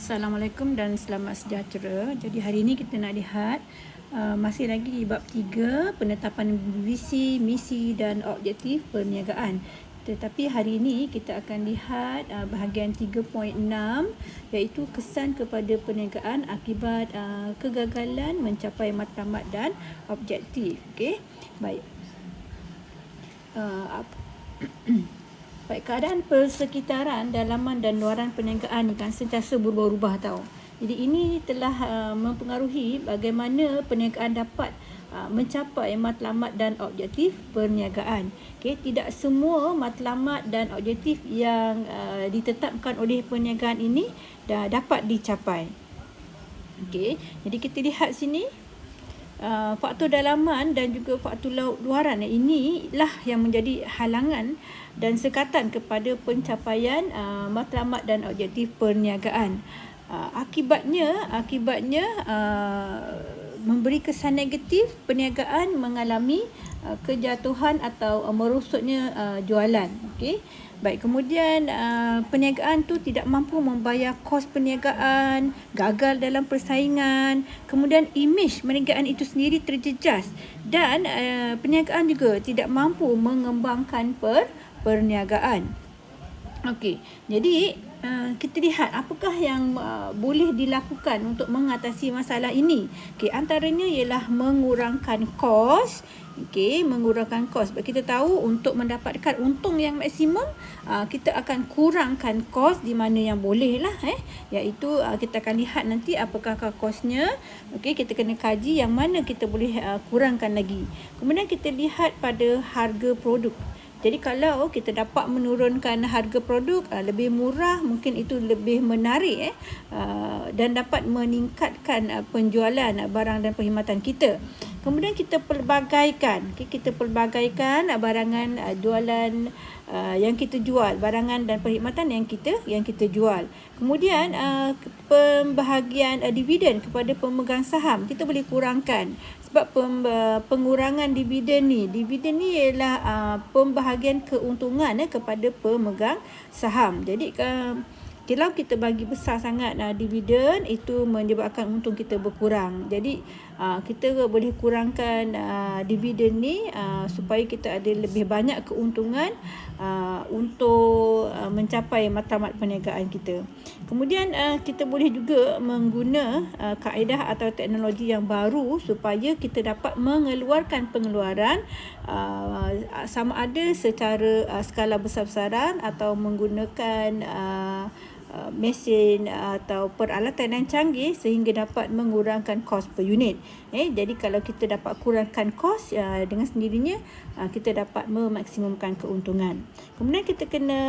Assalamualaikum dan selamat sejahtera. Jadi hari ini kita nak lihat masih lagi di bab 3, penetapan visi, misi dan objektif perniagaan. Tetapi hari ini kita akan lihat bahagian 3.6 iaitu kesan kepada perniagaan akibat kegagalan mencapai matlamat dan objektif. Okey. Baik. Baik, keadaan persekitaran, dalaman dan luaran perniagaan ni kan sentiasa berubah-ubah tau. Jadi ini telah mempengaruhi bagaimana perniagaan dapat mencapai matlamat dan objektif perniagaan. Okey, tidak semua matlamat dan objektif yang ditetapkan oleh perniagaan ini dah dapat dicapai. Okey, jadi kita lihat sini. Faktor dalaman dan juga faktor luaran inilah yang menjadi halangan dan sekatan kepada pencapaian matlamat dan objektif perniagaan. Akibatnya memberi kesan negatif, perniagaan mengalami kejatuhan atau merosotnya jualan. Okey. Baik, kemudian perniagaan tu tidak mampu membayar kos perniagaan, gagal dalam persaingan, kemudian imej perniagaan itu sendiri terjejas dan perniagaan juga tidak mampu mengembangkan perniagaan. Okey, jadi kita lihat apakah yang boleh dilakukan untuk mengatasi masalah ini. Okey, antaranya ialah mengurangkan kos. Okey, mengurangkan kos. Sebab kita tahu untuk mendapatkan untung yang maksimum, kita akan kurangkan kos di mana yang boleh lah. Iaitu kita akan lihat nanti apakah kosnya. Okey, kita kena kaji yang mana kita boleh kurangkan lagi. Kemudian kita lihat pada harga produk. Jadi kalau kita dapat menurunkan harga produk lebih murah, mungkin itu lebih menarik dan dapat meningkatkan penjualan barang dan perkhidmatan kita. Kemudian kita pelbagaikan, barangan jualan yang kita jual, barangan dan perkhidmatan yang kita jual. Kemudian pembahagian dividen kepada pemegang saham kita boleh kurangkan. Sebab pengurangan dividen ni ialah pembahagian keuntungan kepada pemegang saham. Jadi kalau kita bagi besar sangat dividen, itu menyebabkan untung kita berkurang. Jadi kita boleh kurangkan dividen ni supaya kita ada lebih banyak keuntungan untuk mencapai matlamat perniagaan kita. Kemudian kita boleh juga mengguna kaedah atau teknologi yang baru supaya kita dapat mengeluarkan pengeluaran sama ada secara skala besar-besaran atau menggunakan mesin atau peralatan yang canggih sehingga dapat mengurangkan kos per unit. Jadi kalau kita dapat kurangkan kos dengan sendirinya kita dapat memaksimumkan keuntungan. Kemudian kita kena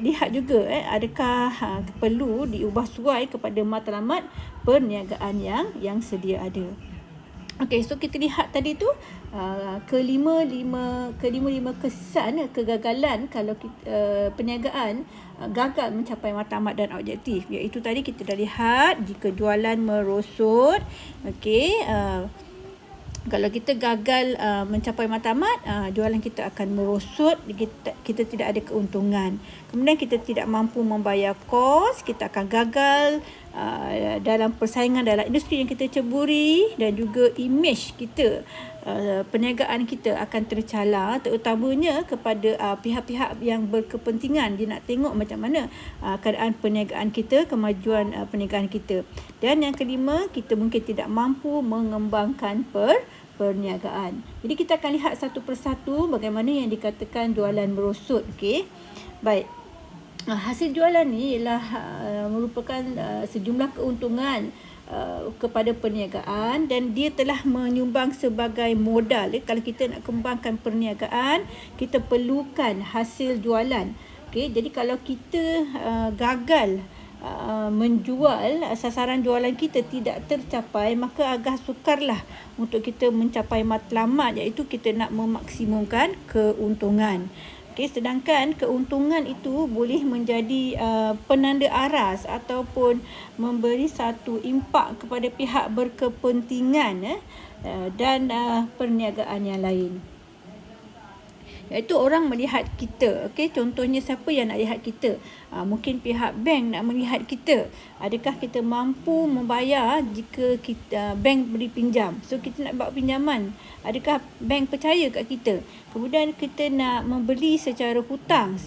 lihat juga adakah perlu diubah suai kepada matlamat perniagaan yang sedia ada. Okey, so kita lihat tadi tu kelima kesan kegagalan kalau perniagaan gagal mencapai matlamat dan objektif. Iaitu tadi kita dah lihat jika jualan merosot, okey, kalau kita gagal mencapai matlamat, jualan kita akan merosot, kita tidak ada keuntungan. Kemudian kita tidak mampu membayar kos, kita akan gagal dalam persaingan dalam industri yang kita ceburi dan juga imej kita, perniagaan kita akan tercalar, terutamanya kepada pihak-pihak yang berkepentingan. Dia nak tengok macam mana keadaan perniagaan kita, kemajuan perniagaan kita. Dan yang kelima, kita mungkin tidak mampu mengembangkan perniagaan. Jadi kita akan lihat satu persatu bagaimana yang dikatakan jualan merosot. Okey. Baik. Hasil jualan ni ialah merupakan sejumlah keuntungan kepada perniagaan dan dia telah menyumbang sebagai modal. Kalau kita nak kembangkan perniagaan, kita perlukan hasil jualan. Okey, jadi kalau kita gagal menjual, sasaran jualan kita tidak tercapai, maka agak sukarlah untuk kita mencapai matlamat, iaitu kita nak memaksimumkan keuntungan. Okay, sedangkan keuntungan itu boleh menjadi penanda aras ataupun memberi satu impak kepada pihak berkepentingan dan perniagaan yang lain. iaitu orang melihat kita. Okey, contohnya siapa yang nak lihat kita? Mungkin pihak bank nak melihat kita. Adakah kita mampu membayar jika kita bank beri pinjam? So kita nak buat pinjaman. Adakah bank percaya kat kita? Kemudian kita nak membeli secara hutang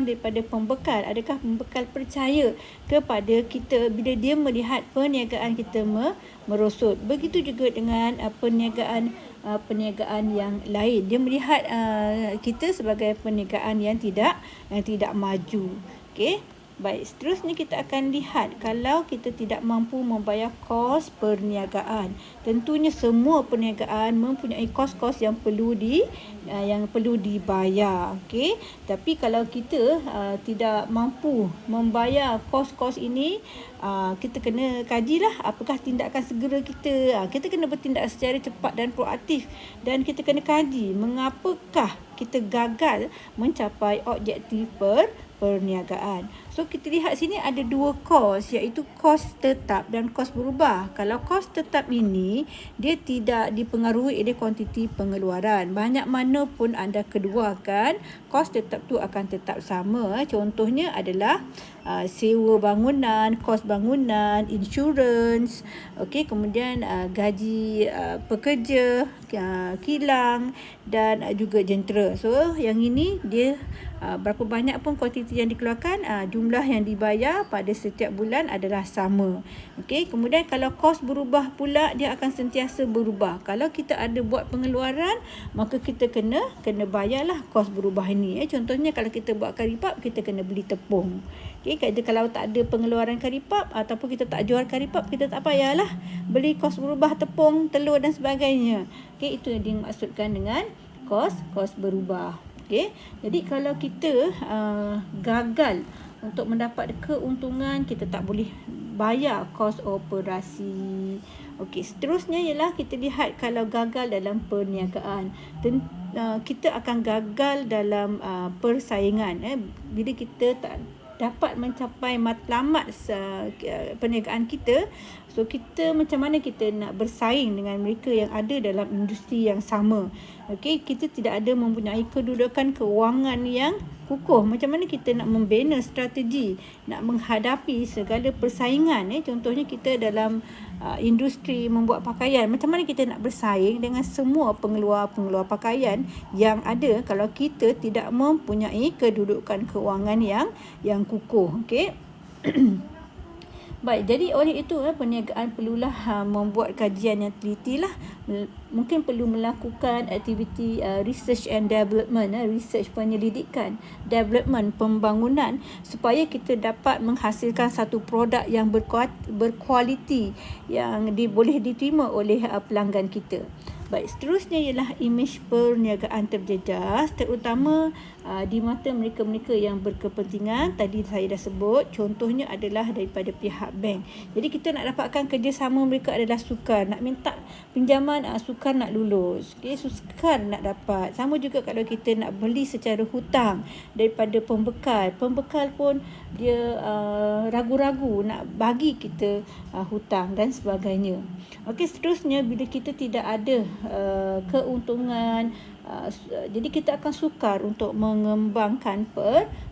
daripada pembekal. Adakah pembekal percaya kepada kita bila dia melihat perniagaan kita merosot? Begitu juga dengan perniagaan yang lain. Dia melihat kita sebagai perniagaan yang tidak maju. Okey. Baik, seterusnya kita akan lihat kalau kita tidak mampu membayar kos perniagaan. Tentunya semua perniagaan mempunyai kos-kos yang perlu dibayar. Okey. Tapi kalau kita tidak mampu membayar kos-kos ini, kita kena kajilah apakah tindakan segera kita. Kita kena bertindak secara cepat dan proaktif, dan kita kena kaji mengapakah kita gagal mencapai objektif perniagaan. So kita lihat sini ada dua kos, iaitu kos tetap dan kos berubah. Kalau kos tetap ini dia tidak dipengaruhi oleh kuantiti pengeluaran. Banyak mana pun anda keluarkan, kos tetap tu akan tetap sama. Contohnya adalah sewa bangunan, kos bangunan, insurans, okey, kemudian gaji pekerja, kilang dan juga jentera. So yang ini dia berapa banyak pun kuantiti yang dikeluarkan, jumlah yang dibayar pada setiap bulan adalah sama. Okey, kemudian kalau kos berubah pula, dia akan sentiasa berubah. Kalau kita ada buat pengeluaran, maka kita kena bayarlah kos berubah ini. Contohnya kalau kita buat karipap, kita kena beli tepung. Okey, kalau tak ada pengeluaran karipap ataupun kita tak jual karipap, kita tak payahlah beli kos berubah tepung, telur dan sebagainya. Okey, itu yang dimaksudkan dengan kos berubah. Okey, jadi kalau kita gagal untuk mendapat keuntungan, kita tak boleh bayar kos operasi. Okey, seterusnya ialah kita lihat kalau gagal dalam perniagaan. Kita akan gagal dalam persaingan. Bila kita tak dapat mencapai matlamat perniagaan kita, so kita macam mana kita nak bersaing dengan mereka yang ada dalam industri yang sama. Okey, kita tidak ada mempunyai kedudukan kewangan yang kukuh. Macam mana kita nak membina strategi nak menghadapi segala persaingan. Contohnya kita dalam industri membuat pakaian, macam mana kita nak bersaing dengan semua pengeluar pakaian yang ada kalau kita tidak mempunyai kedudukan kewangan yang kukuh. Okey. Baik, jadi oleh itu perniagaan perlulah membuat kajian yang teliti lah. Mungkin perlu melakukan aktiviti research and development, research penyelidikan, development pembangunan, supaya kita dapat menghasilkan satu produk yang berkualiti yang boleh diterima oleh pelanggan kita. Baik, seterusnya ialah imej perniagaan terjejas, terutama di mata mereka-mereka yang berkepentingan. Tadi saya dah sebut, contohnya adalah daripada pihak bank. Jadi kita nak dapatkan kerjasama mereka adalah sukar. Nak minta pinjaman, sukar nak lulus. Okay, sukar nak dapat. Sama juga kalau kita nak beli secara hutang daripada pembekal. Pembekal pun dia ragu-ragu nak bagi kita hutang dan sebagainya. Okey, seterusnya bila kita tidak ada keuntungan, jadi kita akan sukar untuk mengembangkan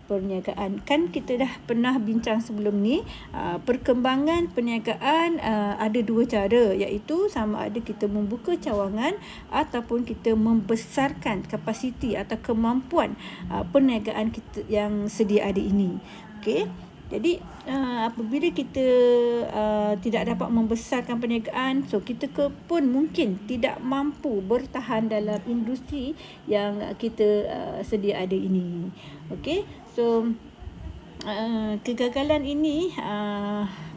perniagaan. Kan kita dah pernah bincang sebelum ni, perkembangan perniagaan ada dua cara, iaitu sama ada kita membuka cawangan ataupun kita membesarkan kapasiti atau kemampuan perniagaan kita yang sedia ada ini. Okey. Jadi apabila kita tidak dapat membesarkan perniagaan, so kita pun mungkin tidak mampu bertahan dalam industri yang kita sedia ada ini. Okey, so kegagalan ini,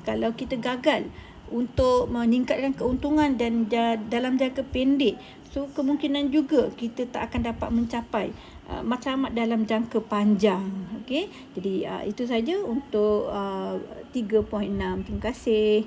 kalau kita gagal untuk meningkatkan keuntungan dan dalam jangka pendek, so kemungkinan juga kita tak akan dapat mencapai matlamat dalam jangka panjang. Okey, jadi itu saja untuk 3.6. Terima kasih.